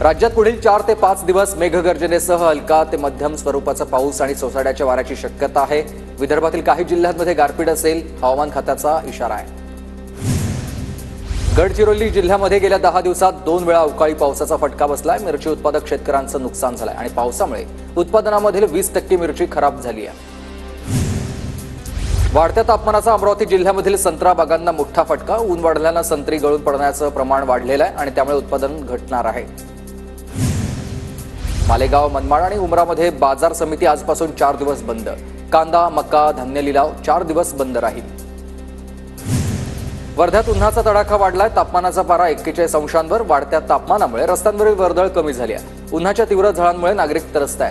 राज्यात पुढील 4 ते 5 दिवस मेघगर्जनेसह हलका ते मध्यम स्वरूपाचा पाऊस आणि सोसाट्याच्या वाऱ्याची शक्यता आहे। विदर्भातील काही जिल्ह्यांमध्ये गारपीट असेल, हवामान खात्याचा इशारा आहे। गडचिरोली जिल्ह्यामध्ये गेल्या 10 दिवसात 2 वेळा अवकाळी पावसाचा फटका बसलाय। मिरची उत्पादक शेतकऱ्यांचं नुकसान झालंय आणि पावसामुळे उत्पादनामधील 20% मिरची खराब झाली आहे। वाढत्या तापमानाचा अमरावती जिल्ह्यामधील संत्रा बागांना मोठा फटका। ऊन वाढल्यानं संत्री गळून पडण्याचं प्रमाण वाढलेलं आहे आणि त्यामुळे उत्पादन घटणार आहे। मालेगाव, मनमाड आणि उमरामध्ये बाजार समिती आजपासून 4 दिवस बंद। कांदा, मका, धान्य लिलाव 4 दिवस बंद राहील। वर्ध्यात उन्हाचा तडाखा वाढलाय। तापमानाचा पारा 41 अंशांवर। वाढत्या तापमानामुळे रस्त्यांवरील वर्दळ कमी झाली आहे। उन्हाच्या तीव्र झळांमुळे नागरिक त्रस्त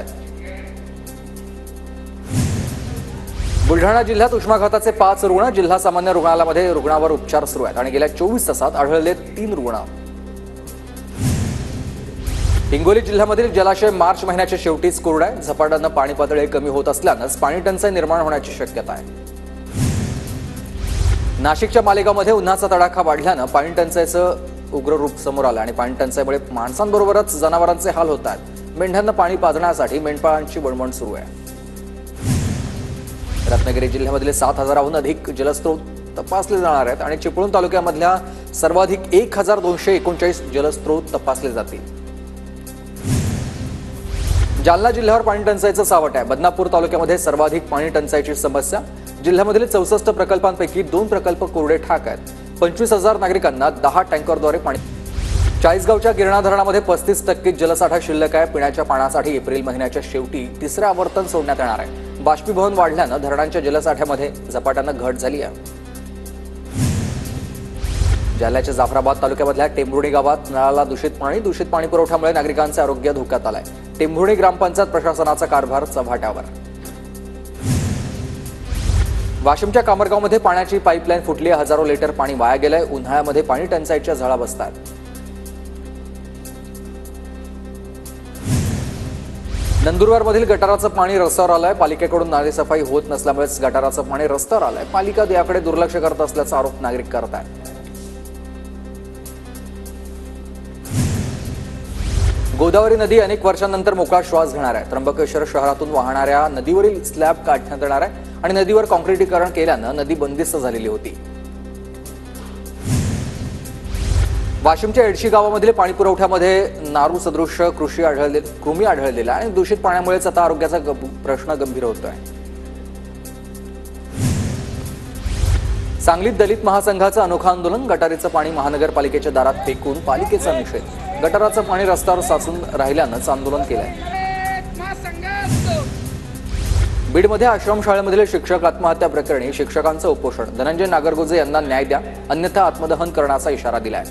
बुलढाणा जिल्ह्यात उष्माघाताचे 5 रुग्ण। जिल्हा सामान्य रुग्णालयामध्ये रुग्णावर उपचार सुरू आहेत आणि गेल्या 24 तासात आढळले 3 रुग्ण। हिंगोली जिल्ह्यामधील जलाशय मार्च महिन्याच्या शेवटीच कोरडा आहे। झपाट्यानं पाणी पातळी कमी होत असल्यानं पाणी टंचाई निर्माण होण्याची शक्यता आहे। नाशिकच्या मालेगावमध्ये उन्हाचा तडाखा वाढल्यानं पाणी टंचाईचं उग्र रूप समोर आलं आणि पाणी टंचाईमुळे माणसांबरोबरच जनावरांचे हाल होत आहेत। मेंढ्यांना पाणी पाजण्यासाठी मेंढपाळांची वणवण सुरू आहे। रत्नागिरी जिल्ह्यामधले 7000हून अधिक जलस्रोत तपासले जाणार आहेत आणि चिपळूण तालुक्यामधल्या सर्वाधिक 1239 जलस्रोत तपासले जातील। जालना जिल्ह्यावर पाणी टंचाईचं सावट आहे। बदनापूर तालुक्यामध्ये सर्वाधिक पाणी टंचाईची समस्या। जिल्ह्यामधील 64 प्रकल्पांपैकी 2 प्रकल्प कोरडे ठाक आहेत। 25,000 नागरिकांना 10 टँकरद्वारे पाणी। चाळीसगावच्या गिरणा धरणामध्ये 35% जलसाठा शिल्लक आहे। पिण्याच्या पाण्यासाठी एप्रिल महिन्याच्या शेवटी 3रे आवर्तन सोडण्यात येणार आहे। बाष्पीभवन वाढल्यानं धरणांच्या जलसाठ्यामध्ये झपाट्यानं घट झाली आहे। जालन्याच्या जाफराबाद तालुक्यामधल्या टेंभुर्णी गावात नळाला दूषित पाणी पुरवठ्यामुळे नागरिकांचे आरोग्य धोक्यात आलंय। टेंभुर्णी ग्रामपंचायत प्रशासनाचा कारभार चव्हाट्यावर। वाशिमच्या कामरगावमध्ये पाण्याची पाईपलाईन फुटली आहे। हजारो लिटर पाणी वाया गेलंय। उन्हाळ्यामध्ये पाणी टंचाईच्या झळा बसतात। नंदुरबारमधील गटाराचं पाणी रस्त्यावर आलंय। पालिकेकडून नालेसफाई होत नसल्यामुळेच गटाराचं पाणी रस्त्यावर आलंय। पालिका याकडे दुर्लक्ष करत असल्याचा आरोप नागरिक करत आहेत। गोदावरी नदी अनेक वर्षांनंतर मोकळा श्वास घेणार आहे। त्र्यंबकेश्वर शहरातून वाहणाऱ्या नदीवरील स्लॅब काढण्यात येणार आहे आणि नदीवर काँक्रिटीकरण केल्यानं नदी बंदिस्त झालेली होती। वाशिमच्या एडशी गावामधील पाणी पुरवठ्यामध्ये नारू सदृश कृमी आढळलेला आणि दूषित पाण्यामुळेच आता आरोग्याचा प्रश्न गंभीर होतोय। सांगलीत दलित महासंघाचं अनोखं आंदोलन। गटारीचं पाणी महानगरपालिकेच्या दारात फेकून पालिकेचा निषेध। गटाराचं पाणी रस्त्यावर साचून राहिल्यानंच आंदोलन केलंय। बीडमध्ये आश्रमशाळेमधील शिक्षक आत्महत्या प्रकरणी शिक्षकांचं उपोषण। धनंजय नागरगोजे यांना न्याय द्या, अन्यथा आत्मदहन करण्याचा इशारा दिलाय।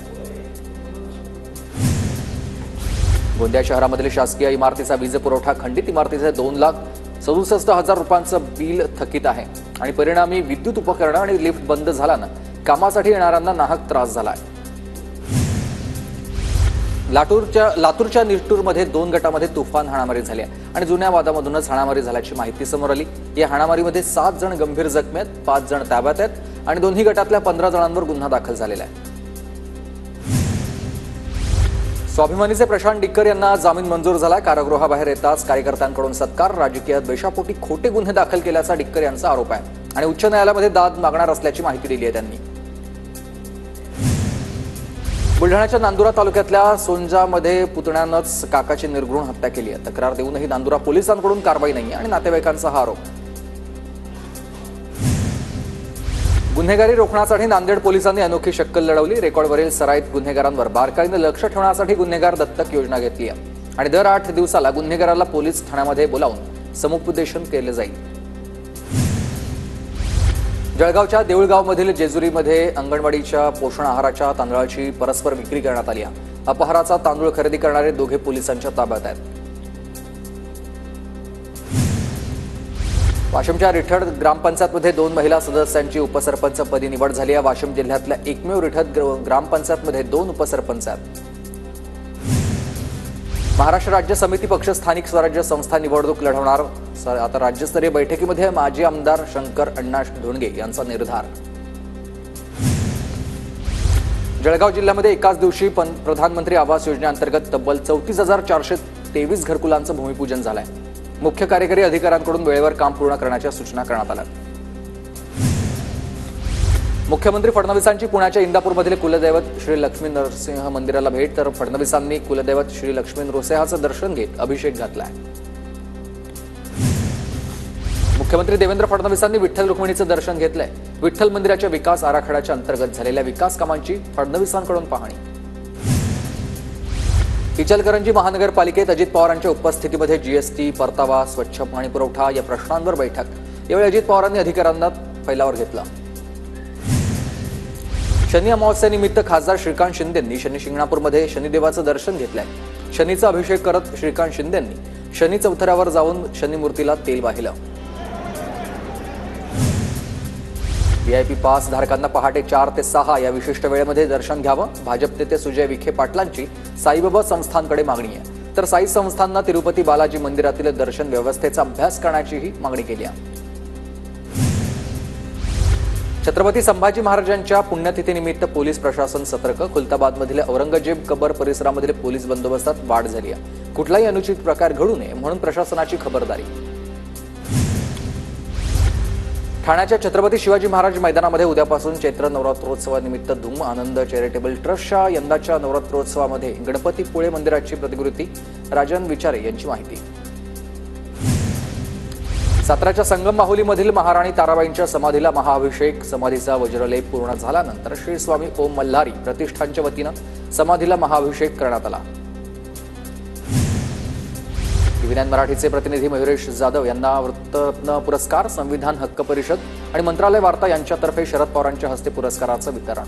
गोंदिया शहरामधील शासकीय इमारतीचा वीज पुरवठा खंडित। इमारतीचे 2,67,000 रुपयांचं बिल थकीत आहे आणि परिणामी विद्युत उपकरणं आणि लिफ्ट बंद झाल्यानं कामासाठी येणाऱ्यांना नाहक त्रास झालाय। लातूरच्या निष्ठूरमध्ये 2 गटामध्ये तुफान हाणामारी झाली आणि जुन्या वादामधूनच हाणामारी झाल्याची माहिती समोर आली। या हाणामारीमध्ये 7 जण गंभीर जखमी आहेत, 5 जण ताब्यात आहेत आणि दोन्ही गटातल्या 15 जणांवर गुन्हा दाखल झालेला आहे। स्वाभिमानीचे प्रशांत डिक्कर यांना जामीन मंजूर झाला। कारागृहाबाहेर येताच कार्यकर्त्यांकडून सत्कार। राजकीय द्वेषापोटी खोटे गुन्हे दाखल केल्याचा डिक्कर यांचा आरोप आहे आणि उच्च न्यायालयामध्ये दाद मागणार असल्याची माहिती दिली आहे त्यांनी। बुलढाण्याच्या नांदुरा तालुक्यातल्या सोंजामध्ये पुतण्यानंच काकाची निर्घृण हत्या केली आहे। तक्रार देऊनही नांदुरा पोलिसांकडून कारवाई नाही आणि नातेवाईकांचा हा आरोप। गुन्हेगारी रोखण्यासाठी नांदेड पोलिसांनी अनोखी शक्कल लढवली। रेकॉर्डवरील सराईत गुन्हेगारांवर बारकाईने लक्ष ठेवण्यासाठी गुन्हेगार दत्तक योजना घेतली आहे आणि दर 8 दिवसाला गुन्हेगाराला पोलीस ठाण्यामध्ये बोलावून समुपदेशन केले जाईल। जळगावच्या देऊळगावमधील जेजुरीमध्ये अंगणवाडीच्या पोषण आहाराच्या तांदळाची परस्पर विक्री करण्यात आली आहे। अपहाराचा तांदूळ खरेदी करणारे दोघे पोलिसांच्या ताब्यात आहेत। वाशिमच्या रिठड ग्रामपंचायतमध्ये 2 महिला सदस्यांची उपसरपंच पदी निवड झाली आहे। वाशिम जिल्ह्यातल्या एकमेव रिठड ग्रामपंचायतमध्ये 2 उपसरपंच आहेत। महाराष्ट्र राज्य समिती पक्ष स्थानिक स्वराज्य संस्था निवडणूक लढवणार। आता राज्यस्तरीय बैठकीमध्ये माजी आमदार शंकर अण्णा धोंडगे यांचा निर्धार। जळगाव जिल्ह्यामध्ये एकाच दिवशी प्रधानमंत्री आवास योजनेअंतर्गत तब्बल 34,423 घरकुलांचं भूमिपूजन झालंय। मुख्य कार्यकारी अधिकाऱ्यांकडून वेळेवर काम पूर्ण करण्याच्या सूचना करण्यात आल्या। मुख्यमंत्री फडणवीसांची पुण्याच्या इंदापूरमधील कुलदैवत श्री लक्ष्मी नरसिंह मंदिराला भेट, तर फडणवीसांनी कुलदैवत श्री लक्ष्मी नृसिंहाचं दर्शन घेत अभिषेक घातलाय। मुख्यमंत्री देवेंद्र फडणवीसांनी विठ्ठल रुक्मिणीचं दर्शन घेतलंय। विठ्ठल मंदिराच्या विकास आराखड्याच्या अंतर्गत झालेल्या विकास कामांची फडणवीसांकडून पाहणी। इचलकरंजी महानगरपालिकेत अजित पवारांच्या उपस्थितीमध्ये जीएसटी, परतावा, स्वच्छ पाणी पुरवठा या प्रश्नांवर बैठक। यावेळी अजित पवारांनी अधिकाऱ्यांना फैलावर घेतला। शनी अमावस्येनिमित्त खासदार श्रीकांत शिंदेंनी शनी शिंगणापूरमध्ये शनिदेवाचं दर्शन घेतलंय। शनीचा अभिषेक करत श्रीकांत शिंदेंनी शनी चौथऱ्यावर जाऊन शनी मूर्तीला तेल वाहिलं। व्हीआयपी पास धारकांना पहाटे 4 ते 6 या विशिष्ट वेळेमध्ये दर्शन घ्यावं, भाजप नेते सुजय विखे पाटलांची साईबाबा संस्थानकडे मागणी आहे। तर साई संस्थांना तिरुपती बालाजी मंदिरातील दर्शन व्यवस्थेचा अभ्यास करण्याचीही मागणी केली आहे। छत्रपती संभाजी महाराजांच्या पुण्यतिथीनिमित्त पोलीस प्रशासन सतर्क। खुलताबादमधील औरंगजेब कबर परिसरामधील पोलीस बंदोबस्तात वाढ झाली आहे। कुठलाही अनुचित प्रकार घडू नये म्हणून प्रशासनाची खबरदारी। ठाण्याच्या छत्रपती शिवाजी महाराज मैदानामध्ये उद्यापासून चैत्र नवरात्रोत्सवानिमित्त धूम आनंद चॅरिटेबल ट्रस्टच्या यंदाच्या नवरात्रोत्सवामध्ये गणपतीपुळे मंदिराची प्रतिकृती राजन विचारे यांची माहिती। साताऱ्याच्या संगम माहुलीमधील महाराणी ताराबाईंच्या समाधीला महाअभिषेक। समाधीचा वज्रलेप पूर्ण झाल्यानंतर श्री स्वामी ओम मल्हारी प्रतिष्ठानच्या वतीनं समाधीला महाअभिषेक करण्यात आला। टीव्ही9 मराठीचे प्रतिनिधी मयुरेश जाधव यांना वृत्तरत्न पुरस्कार, संविधान हक्क परिषद आणि मंत्रालय वार्ता यांच्यातर्फे शरद पवारांच्या हस्ते पुरस्काराचं वितरण।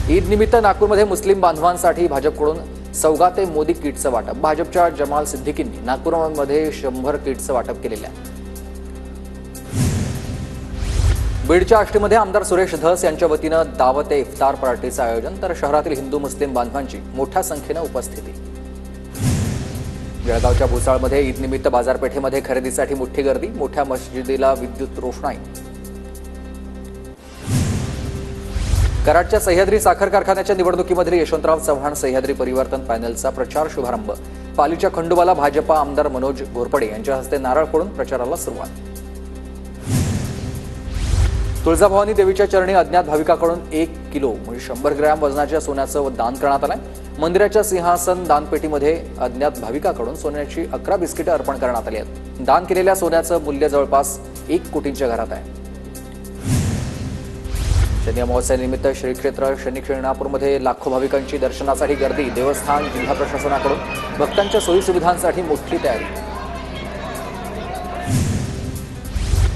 ईद निमित्त नागपूरमध्ये मुस्लिम बांधवांसाठी भाजपकडून सौगाते मोदी किटचं वाटप। भाजपच्या जमाल सिद्दीकींनी नागपूरमध्ये 100 किटचं वाटप केलेलं आहे। बीडच्या आष्टीमध्ये आमदार सुरेश धस यांच्या वतीनं दावत ए इफ्तार पार्टीचं आयोजन, तर शहरातील हिंदू मुस्लिम बांधवांची मोठ्या संख्येनं उपस्थिती। जळगावच्या भुसावळमध्ये ईद निमित्त बाजारपेठेमध्ये खरेदीसाठी मोठी गर्दी, मोठ्या मशिदीला विद्युत रोषणाई। कराडच्या सह्याद्री साखर कारखान्याच्या निवडणुकीमधील यशवंतराव चव्हाण सह्याद्री परिवर्तन पॅनलचा प्रचार शुभारंभ। पालीच्या खंडोबाला भाजपा आमदार मनोज घोरपडे यांच्या हस्ते नारळ फोडून प्रचाराला सुरुवात। तुळजाभवानी देवीच्या चरणी अज्ञात भाविकाकडून 1 किलो म्हणजे 100 ग्रॅम वजनाच्या सोन्याचं दान करण्यात आलंय। मंदिराच्या सिंहासन दानपेटीमध्ये अज्ञात भाविकाकडून सोन्याची 11 बिस्किटं अर्पण करण्यात आली आहेत। दान केलेल्या सोन्याचं मूल्य जवळपास 1 कोटींच्या घरात आहे। शनी अमावस्येनिमित्त श्री क्षेत्र शनी शिंगणापूरमध्ये लाखो भाविकांची दर्शनासाठी गर्दी। देवस्थान जिल्हा प्रशासनाकडून भक्तांच्या सोयीसुविधांसाठी मोठी तयारी।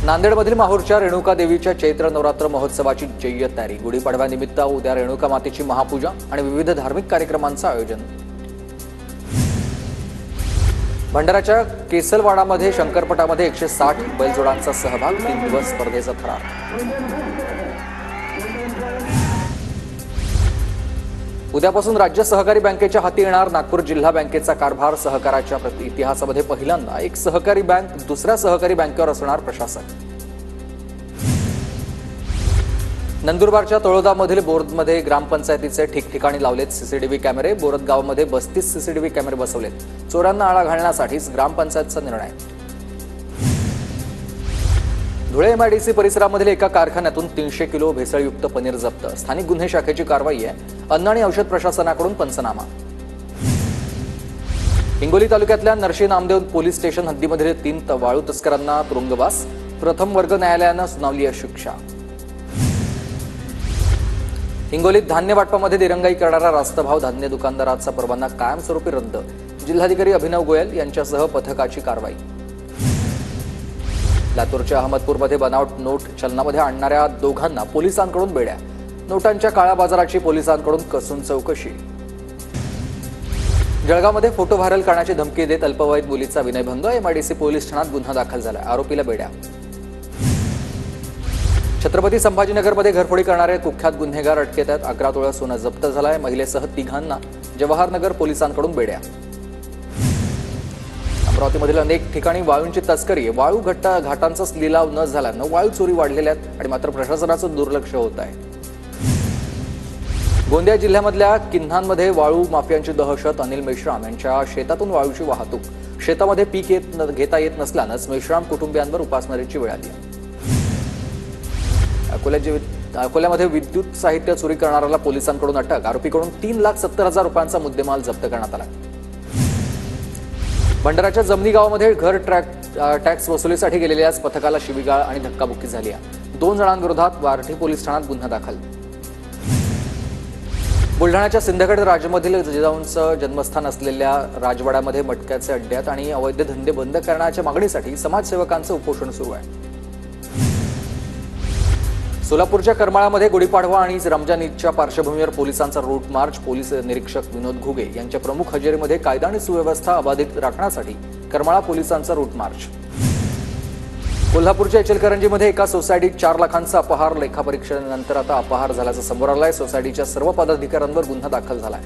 नांदेडमधील माहूरच्या रेणुका देवीच्या चैत्र नवरात्र महोत्सवाची जय्यत तयारी। गुढीपाडव्यानिमित्त उद्या रेणुका मातेची महापूजा आणि विविध धार्मिक कार्यक्रमांचं आयोजन। भंडाराच्या केसलवाडामध्ये शंकरपटामध्ये 160 बैलजोडांचा सहभाग। 3 दिवस स्पर्धेचा थरार। उद्यापासून राज्य सहकारी बँकेच्या हाती येणार नागपूर जिल्हा बँकेचा कारभार। सहकाराच्या इतिहासामध्ये पहिल्यांदा एक सहकारी बँक दुसऱ्या सहकारी बँकेवर असणार प्रशासक। नंदुरबारच्या तळोदामधील बोरदमध्ये ग्रामपंचायतीचे ठिकठिकाणी लावलेत सीसीटीव्ही कॅमेरे। बोरद गावामध्ये 32 सीसीटीव्ही कॅमेरे बसवलेत। चोरांना आळा घालण्यासाठीच ग्रामपंचायतचा निर्णय। धुळे एमआयडीसी परिसरामधील एका कारखान्यातून 300 किलो भेसळयुक्त पनीर जप्त। स्थानिक गुन्हे शाखेची कारवाई आहे। अन्न आणि औषध प्रशासनाकडून पंचनामा। हिंगोली तालुक्यातल्या नरशी नामदेव पोलीस स्टेशन हद्दीमधील 3 वाळू तस्करांना तुरुंगवास। प्रथम वर्ग न्यायालयानं सुनावली आहे शिक्षा। हिंगोलीत धान्य वाटपामध्ये दिरंगाई करणारा रास्तभाव धान्य दुकानदाराचा परवाना कायमस्वरूपी रद्द। जिल्हाधिकारी अभिनव गोयल यांच्यासह पथकाची कारवाई। लातूरच्या अहमदपूरमध्ये बनावट नोट चलनामध्ये आणणाऱ्या दोघांना पोलिसांकडून बेड्या। नोटांच्या काळ्या बाजाराची पोलिसांकडून कसून चौकशी। जळगावमध्ये फोटो व्हायरल करण्याची धमकी देत अल्पवयीन मुलीचा विनयभंग। एमआयडीसी पोलीस ठाण्यात गुन्हा दाखल झाला। आरोपीला बेड्या। छत्रपती संभाजीनगरमध्ये घरफोडी करणारे कुख्यात गुन्हेगार अटकेत आहेत। 11 तोळा सोनं जप्त झालंय। महिलेसह 3 जवाहरनगर पोलिसांकडून बेड्या। अमरावतीमधील अनेक ठिकाणी वाळूंची तस्करी। वाळू घाटांचा लिलाव न झाल्यानं वाळू चोरी वाढलेल्या आहेत आणि मात्र प्रशासनाचं दुर्लक्ष होत आहे। गोंदिया जिल्ह्यामधल्या किन्हांमध्ये वाळू माफियांची दहशत. अनिल मेश्राम यांच्या शेतातून वाळूची वाहतूक. शेतामध्ये पीक घेता येत नसल्यानंच मेश्राम कुटुंबियांवर उपासमारीची वेळ आली. अकोल्यामध्ये विद्युत साहित्य चोरी करणाऱ्याला पोलिसांकडून अटक. आरोपीकडून 3,70,000 रुपयांचा मुद्देमाल जप्त करण्यात आला. भंडाराच्या जमनी गावामध्ये घर टॅक्स वसुलीसाठी गेलेल्या पथकाला शिवीगाळ आणि धक्काबुक्की झाली आहे. 2 जणांविरोधात वारठी पोलीस ठाण्यात गुन्हा दाखल. बुलढाण्याच्या सिंदखेड राजमधील जिजाऊंचं जन्मस्थान असलेल्या राजवाड्यामध्ये मटक्याचे अड्ड्यात आणि अवैध धंदे बंद करण्याच्या मागणीसाठी समाजसेवकांचं उपोषण सुरू आहे. सोलापूरच्या करमाळामध्ये गुढीपाडवा आणि रमजान ईदच्या पार्श्वभूमीवर पोलिसांचा रूट मार्च. पोलीस निरीक्षक विनोद घुगे यांच्या प्रमुख हजेरीमध्ये कायदा आणि सुव्यवस्था अबाधित राखण्यासाठी करमाळा पोलिसांचा रूट मार्च. कोल्हापूरच्या इचलकरंजीमध्ये एका सोसायटीत 4 लाखांचा अपहार. लेखापरीक्षेनंतर आता अपहार झाल्याचं समोर आलंय. सोसायटीच्या सर्व पदाधिकाऱ्यांवर गुन्हा दाखल झालाय.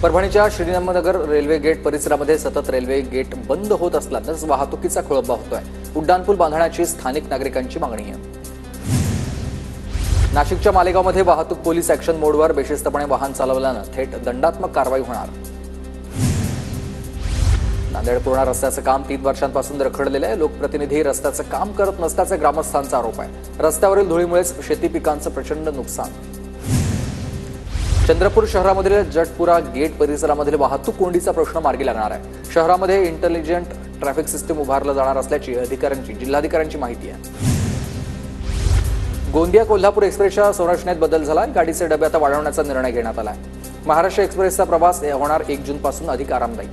परभणीच्या श्रीरामनगर रेल्वे गेट परिसरामध्ये सतत रेल्वे गेट बंद होत असल्यानंच वाहतुकीचा खोळंबा होतोय. उड्डाणपूल बांधण्याची स्थानिक नागरिकांची मागणी आहे. नाशिकच्या मालेगावमध्ये वाहतूक पोलीस ऍक्शन मोडवर. बेशिस्तपणे वाहन चालवल्यानं थेट दंडात्मक कारवाई होणार. नांदेड पूर्णा रस्त्याचं काम 3 वर्षांपासून रखडलेलं आहे. लोकप्रतिनिधी रस्त्याचं काम करत नसल्याचा ग्रामस्थांचा आरोप आहे. रस्त्यावरील धुळीमुळेच शेती पिकांचं प्रचंड नुकसान. चंद्रपूर शहरामधील जटपुरा गेट परिसरामधील वाहतूक कोंडीचा प्रश्न मार्गी लागणार आहे. शहरामध्ये इंटेलिजंट ट्रॅफिक सिस्टीम उभारलं जाणार असल्याची जिल्हाधिकाऱ्यांची माहिती आहे. गोंदिया कोल्हापूर एक्सप्रेसच्या संरचनेत बदल झाला. गाडीचे डबे आता वाढवण्याचा निर्णय घेण्यात आला आहे. महाराष्ट्र एक्सप्रेसचा प्रवास होणार 1 जूनपासून अधिक आरामदायी.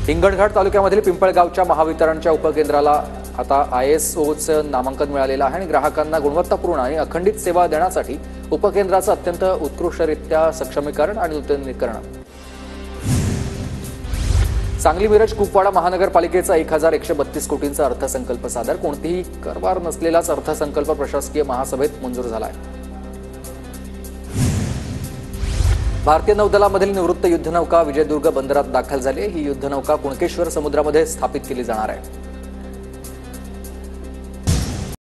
हिंगणघाट तालुक्यामधील पिंपळगावच्या महावितरणच्या उपकेंद्राला आता ISOचं नामांकन मिळालेलं आहे आणि ग्राहकांना गुणवत्तापूर्ण आणि अखंडित सेवा देण्यासाठी उपकेंद्राचं अत्यंत उत्कृष्टरित्या सक्षमीकरण आणि नूतनीकरण. सांगली मिरज कुपवाडा महानगरपालिकेचा 1,132 कोटींचा अर्थसंकल्प सादर. कोणतीही करवार नसलेलाच अर्थसंकल्प प्रशासकीय महासभेत मंजूर झाला आहे. भारतीय नौदलामधील निवृत्त युद्धनौका विजयदुर्ग बंदरात दाखल झाली. ही युद्धनौका कुणकेश्वर समुद्रामध्ये स्थापित केली जाणार आहे.